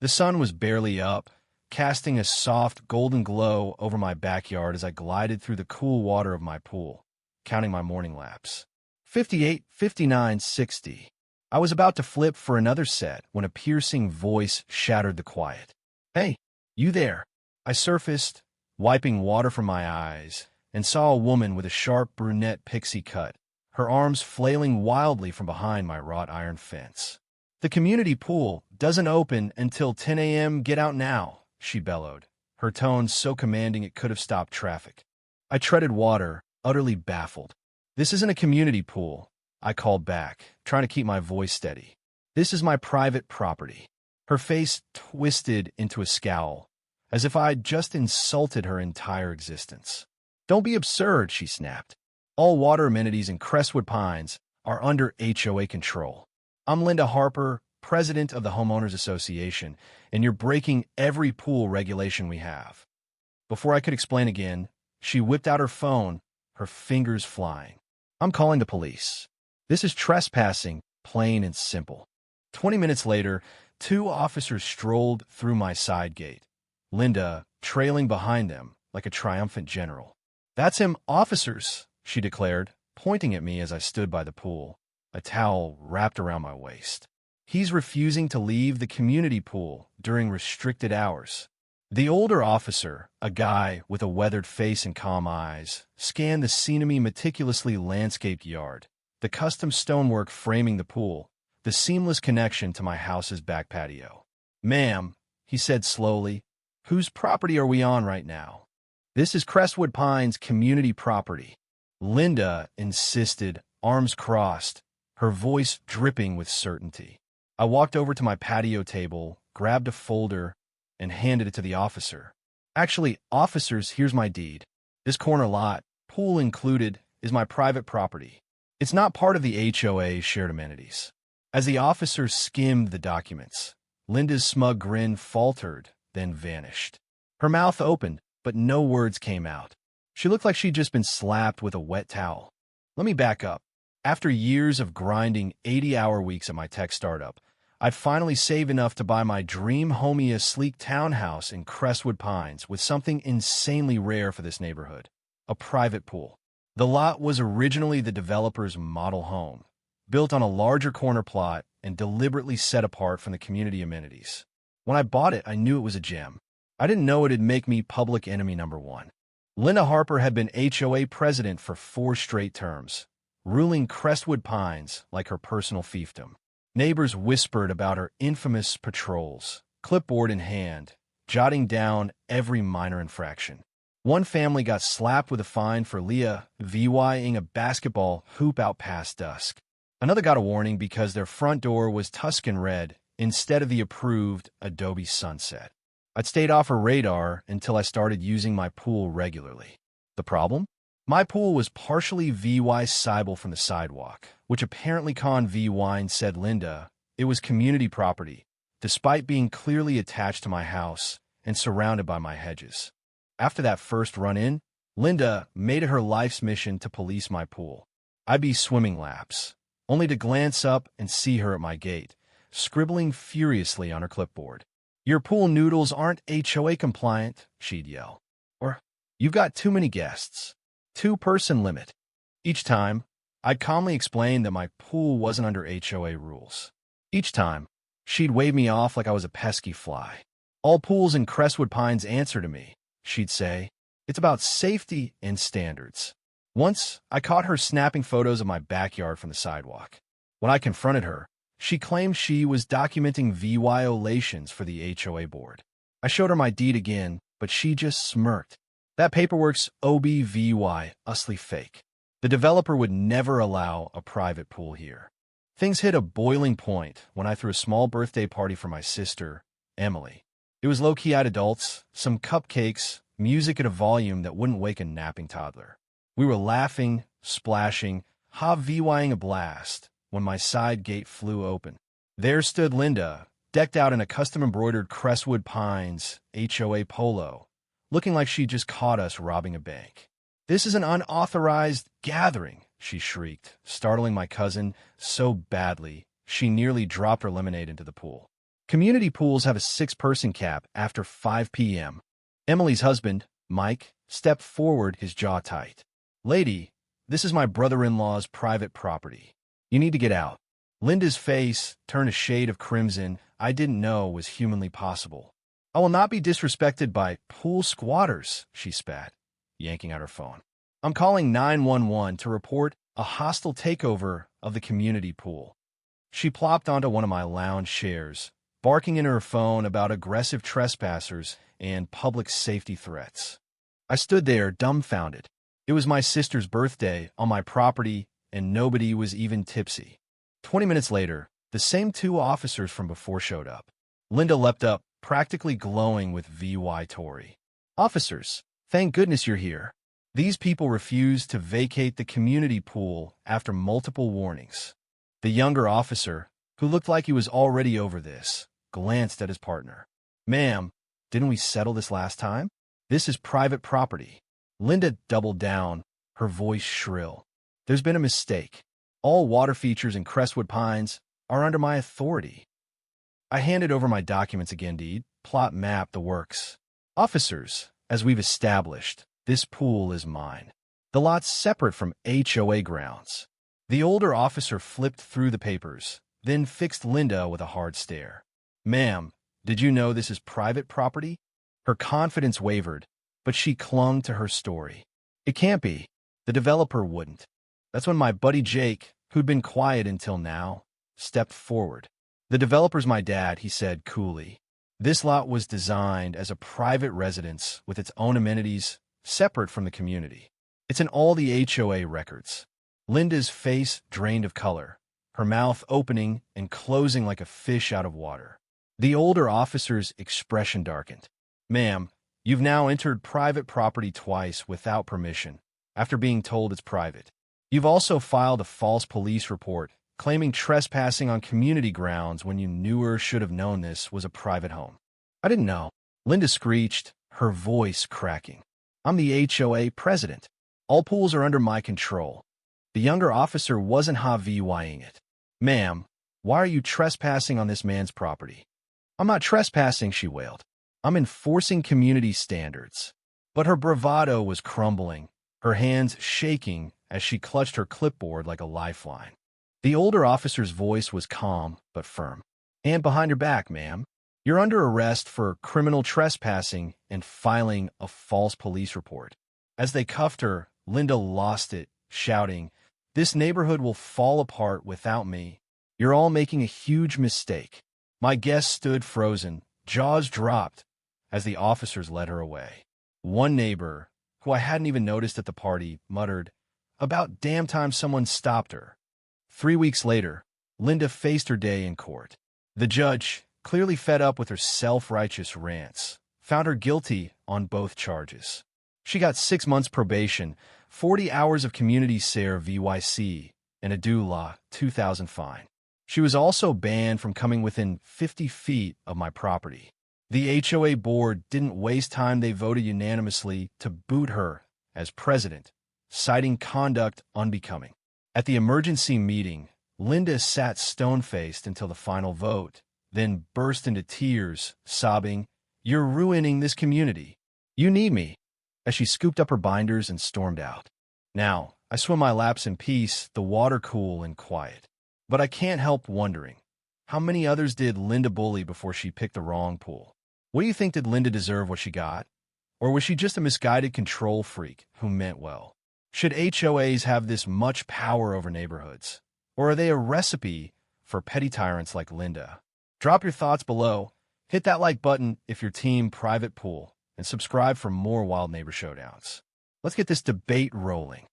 The sun was barely up, casting a soft golden glow over my backyard as I glided through the cool water of my pool, counting my morning laps. 58, 59, 60. I was about to flip for another set when a piercing voice shattered the quiet. "Hey, you there?" I surfaced, wiping water from my eyes, and saw a woman with a sharp brunette pixie cut, her arms flailing wildly from behind my wrought iron fence. "The community pool doesn't open until 10 a.m. Get out now," she bellowed, her tone so commanding it could have stopped traffic. I treaded water, utterly baffled. "This isn't a community pool," I called back, trying to keep my voice steady. "This is my private property." Her face twisted into a scowl, as if I'd just insulted her entire existence. "Don't be absurd," she snapped. "All water amenities in Crestwood Pines are under HOA control. I'm Linda Harper, president of the Homeowners Association, and you're breaking every pool regulation we have." Before I could explain again, she whipped out her phone, her fingers flying. "I'm calling the police. This is trespassing, plain and simple." 20 minutes later, 2 officers strolled through my side gate, Linda trailing behind them like a triumphant general. "That's him, officers," she declared, pointing at me as I stood by the pool, a towel wrapped around my waist. "He's refusing to leave the community pool during restricted hours." The older officer, a guy with a weathered face and calm eyes, scanned the scenery meticulously landscaped yard, the custom stonework framing the pool, the seamless connection to my house's back patio. "Ma'am," he said slowly, "whose property are we on right now?" "This is Crestwood Pines community property," Linda insisted, arms crossed, her voice dripping with certainty. I walked over to my patio table, grabbed a folder, and handed it to the officer. "Actually, officers, here's my deed. This corner lot, pool included, is my private property. It's not part of the HOA shared amenities." As the officer skimmed the documents, Linda's smug grin faltered, then vanished. Her mouth opened, but no words came out. She looked like she'd just been slapped with a wet towel. Let me back up. After years of grinding 80-hour weeks at my tech startup, I'd finally saved enough to buy my dream homey, a sleek townhouse in Crestwood Pines with something insanely rare for this neighborhood: a private pool. The lot was originally the developer's model home, built on a larger corner plot and deliberately set apart from the community amenities. When I bought it, I knew it was a gem. I didn't know it'd make me public enemy number 1. Linda Harper had been HOA president for 4 straight terms, ruling Crestwood Pines like her personal fiefdom. Neighbors whispered about her infamous patrols, clipboard in hand, jotting down every minor infraction. One family got slapped with a fine for Leah VYing a basketball hoop out past dusk. Another got a warning because their front door was Tuscan red instead of the approved Adobe Sunset. I'd stayed off her radar until I started using my pool regularly. The problem? My pool was partially VY-sible from the sidewalk, which apparently Con V Wine said Linda, it was community property, despite being clearly attached to my house and surrounded by my hedges. After that first run-in, Linda made it her life's mission to police my pool. I'd be swimming laps, only to glance up and see her at my gate, scribbling furiously on her clipboard. "Your pool noodles aren't HOA compliant," she'd yell. Or, "You've got too many guests. 2-person limit." Each time, I'd calmly explain that my pool wasn't under HOA rules. Each time, she'd wave me off like I was a pesky fly. "All pools in Crestwood Pines answer to me," she'd say. "It's about safety and standards." Once, I caught her snapping photos of my backyard from the sidewalk. When I confronted her, she claimed she was documenting violations for the HOA board. I showed her my deed again, but she just smirked. "That paperwork's OBVY, usly fake. The developer would never allow a private pool here." Things hit a boiling point when I threw a small birthday party for my sister, Emily. It was low-key-eyed adults, some cupcakes, music at a volume that wouldn't wake a napping toddler. We were laughing, splashing, ha-VYing a blast, when my side gate flew open. There stood Linda, decked out in a custom-embroidered Crestwood Pines HOA polo, looking like she'd just caught us robbing a bank. "This is an unauthorized gathering," she shrieked, startling my cousin so badly she nearly dropped her lemonade into the pool. Community pools have a 6-person cap after 5 p.m. Emily's husband, Mike, stepped forward, his jaw tight. Lady, this is my brother-in-law's private property. You need to get out. Linda's face turned a shade of crimson I didn't know was humanly possible. I will not be disrespected by pool squatters, she spat, yanking out her phone. I'm calling 911 to report a hostile takeover of the community pool. She plopped onto one of my lounge chairs, barking into her phone about aggressive trespassers and public safety threats. I stood there dumbfounded. It was my sister's birthday on my property, and nobody was even tipsy. 20 minutes later, the same 2 officers from before showed up. Linda leapt up, practically glowing with VY Tory. Officers, thank goodness you're here. These people refused to vacate the community pool after multiple warnings. The younger officer, who looked like he was already over this, glanced at his partner. Ma'am, didn't we settle this last time? This is private property. Linda doubled down, her voice shrill. There's been a mistake. All water features in Crestwood Pines are under my authority. I handed over my documents again, deed, plot map, the works. Officers, as we've established, this pool is mine. The lot's separate from HOA grounds. The older officer flipped through the papers, then fixed Linda with a hard stare. Ma'am, did you know this is private property? Her confidence wavered, but she clung to her story. It can't be. The developer wouldn't. That's when my buddy Jake, who'd been quiet until now, stepped forward. The developer's my dad, he said coolly. This lot was designed as a private residence with its own amenities, separate from the community. It's in all the HOA records. Linda's face drained of color, her mouth opening and closing like a fish out of water. The older officer's expression darkened. Ma'am, you've now entered private property twice without permission, after being told it's private. You've also filed a false police report, claiming trespassing on community grounds when you knew or should have known this was a private home. I didn't know. Linda screeched, her voice cracking. I'm the HOA president. All pools are under my control. The younger officer wasn't ha-VYing it. Ma'am, why are you trespassing on this man's property? I'm not trespassing, she wailed. I'm enforcing community standards. But her bravado was crumbling, her hands shaking as she clutched her clipboard like a lifeline. The older officer's voice was calm but firm. And behind your back, ma'am. You're under arrest for criminal trespassing and filing a false police report. As they cuffed her, Linda lost it, shouting, This neighborhood will fall apart without me. You're all making a huge mistake. My guest stood frozen, jaws dropped, as the officers led her away. One neighbor, who I hadn't even noticed at the party, muttered, About damn time someone stopped her. 3 weeks later, Linda faced her day in court. The judge, clearly fed up with her self-righteous rants, found her guilty on both charges. She got 6 months probation, 40 hours of community SARE VYC, and a DULA 2,000 fine. She was also banned from coming within 50 feet of my property. The HOA board didn't waste time. They voted unanimously to boot her as president, citing conduct unbecoming. At the emergency meeting, Linda sat stone-faced until the final vote, then burst into tears, sobbing, You're ruining this community. You need me, as she scooped up her binders and stormed out. Now, I swim my laps in peace, the water cool and quiet. But I can't help wondering, how many others did Linda bully before she picked the wrong pool? What do you think, did Linda deserve what she got? Or was she just a misguided control freak who meant well? Should HOAs have this much power over neighborhoods? Or are they a recipe for petty tyrants like Linda? Drop your thoughts below, hit that like button if you're team private pool, and subscribe for more Wild Neighbor Showdowns. Let's get this debate rolling.